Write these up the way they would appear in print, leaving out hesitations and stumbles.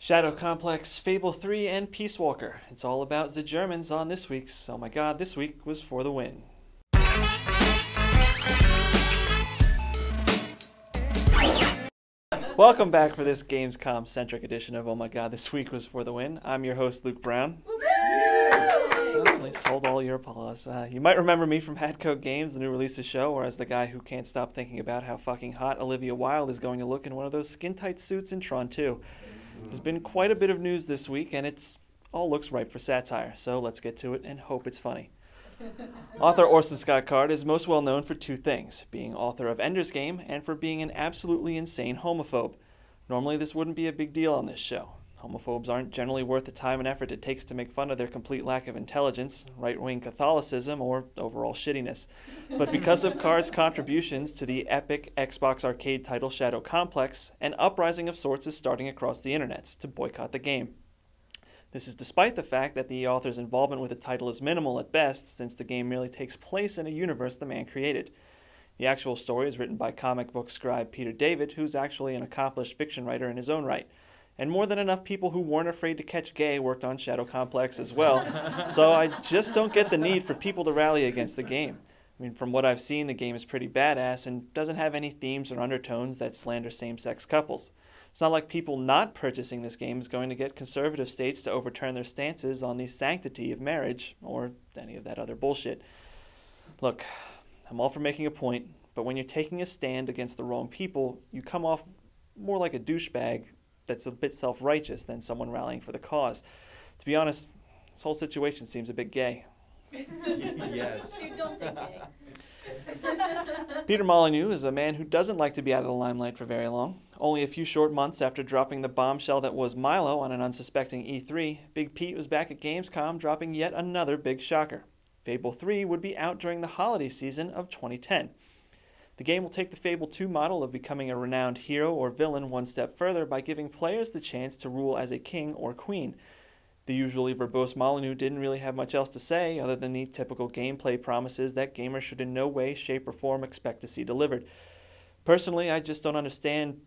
Shadow Complex, Fable 3, and Peace Walker. It's all about the Germans on this week's Oh My God, This Week Was For the Win. Welcome back for this Gamescom-centric edition of Oh My God, This Week Was For the Win. I'm your host, Luke Brown. Please hold all your applause. You might remember me from Hadcode Games, the new releases show, or as the guy who can't stop thinking about how fucking hot Olivia Wilde is going to look in one of those skin-tight suits in Tron 2. There's been quite a bit of news this week, and it's all looks ripe for satire, so let's get to it and hope it's funny. Author Orson Scott Card is most well known for two things, being author of Ender's Game and for being an absolutely insane homophobe. Normally this wouldn't be a big deal on this show. Homophobes aren't generally worth the time and effort it takes to make fun of their complete lack of intelligence, right-wing Catholicism, or overall shittiness. But because of Card's contributions to the epic Xbox arcade title Shadow Complex, an uprising of sorts is starting across the internets to boycott the game. This is despite the fact that the author's involvement with the title is minimal at best, since the game merely takes place in a universe the man created. The actual story is written by comic book scribe Peter David, who's actually an accomplished fiction writer in his own right. And more than enough people who weren't afraid to catch gay worked on Shadow Complex as well, so I just don't get the need for people to rally against the game. I mean, from what I've seen, the game is pretty badass and doesn't have any themes or undertones that slander same-sex couples. It's not like people not purchasing this game is going to get conservative states to overturn their stances on the sanctity of marriage, or any of that other bullshit. Look, I'm all for making a point, but when you're taking a stand against the wrong people, you come off more like a douchebag that's a bit self-righteous than someone rallying for the cause. To be honest, this whole situation seems a bit gay. Yes. Dude, don't say gay. Peter Moly-news is a man who doesn't like to be out of the limelight for very long. Only a few short months after dropping the bombshell that was Milo on an unsuspecting E3, Big Pete was back at Gamescom dropping yet another big shocker. Fable 3 would be out during the holiday season of 2010. The game will take the Fable 2 model of becoming a renowned hero or villain one step further by giving players the chance to rule as a king or queen. The usually verbose Molyneux didn't really have much else to say other than the typical gameplay promises that gamers should in no way, shape, or form expect to see delivered. Personally, I just don't understand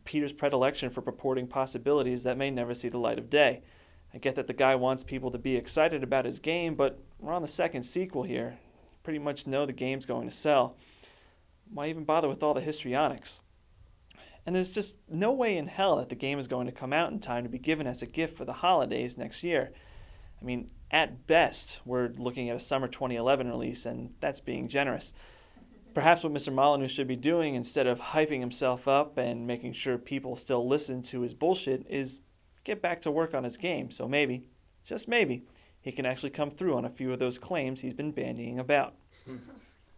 Peter's predilection for purporting possibilities that may never see the light of day. I get that the guy wants people to be excited about his game, but we're on the second sequel here. Pretty much know the game's going to sell. Why even bother with all the histrionics? And there's just no way in hell that the game is going to come out in time to be given as a gift for the holidays next year. I mean, at best, we're looking at a summer 2011 release, and that's being generous. Perhaps what Mr. Molyneux should be doing, instead of hyping himself up and making sure people still listen to his bullshit, is get back to work on his game, so maybe, just maybe, he can actually come through on a few of those claims he's been bandying about.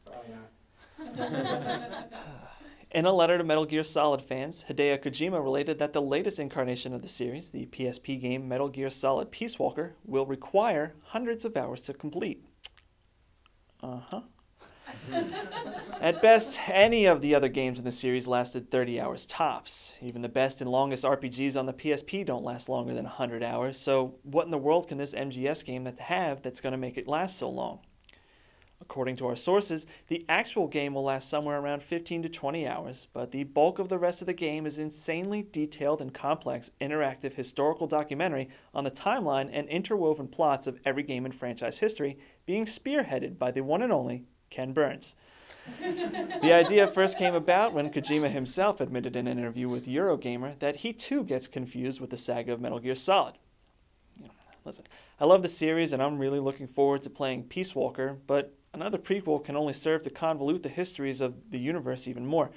Probably not. In a letter to Metal Gear Solid fans, Hideo Kojima related that the latest incarnation of the series, the PSP game Metal Gear Solid Peace Walker, will require hundreds of hours to complete. At best, any of the other games in the series lasted 30 hours tops. Even the best and longest RPGs on the PSP don't last longer than 100 hours, so what in the world can this MGS game have that's going to make it last so long? According to our sources, the actual game will last somewhere around 15 to 20 hours, but the bulk of the rest of the game is insanely detailed and complex interactive historical documentary on the timeline and interwoven plots of every game in franchise history, being spearheaded by the one and only Ken Burns. The idea first came about when Kojima himself admitted in an interview with Eurogamer that he too gets confused with the saga of Metal Gear Solid. Listen, I love the series and I'm really looking forward to playing Peace Walker, but another prequel can only serve to convolute the histories of the universe even more.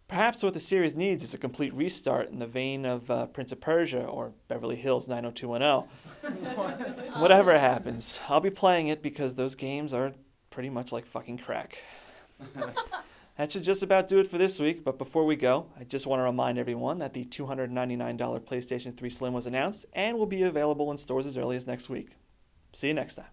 Perhaps what the series needs is a complete restart in the vein of Prince of Persia or Beverly Hills 90210. Whatever happens, I'll be playing it because those games are pretty much like fucking crack. That should just about do it for this week, but before we go, I just want to remind everyone that the $299 PlayStation 3 Slim was announced and will be available in stores as early as next week. See you next time.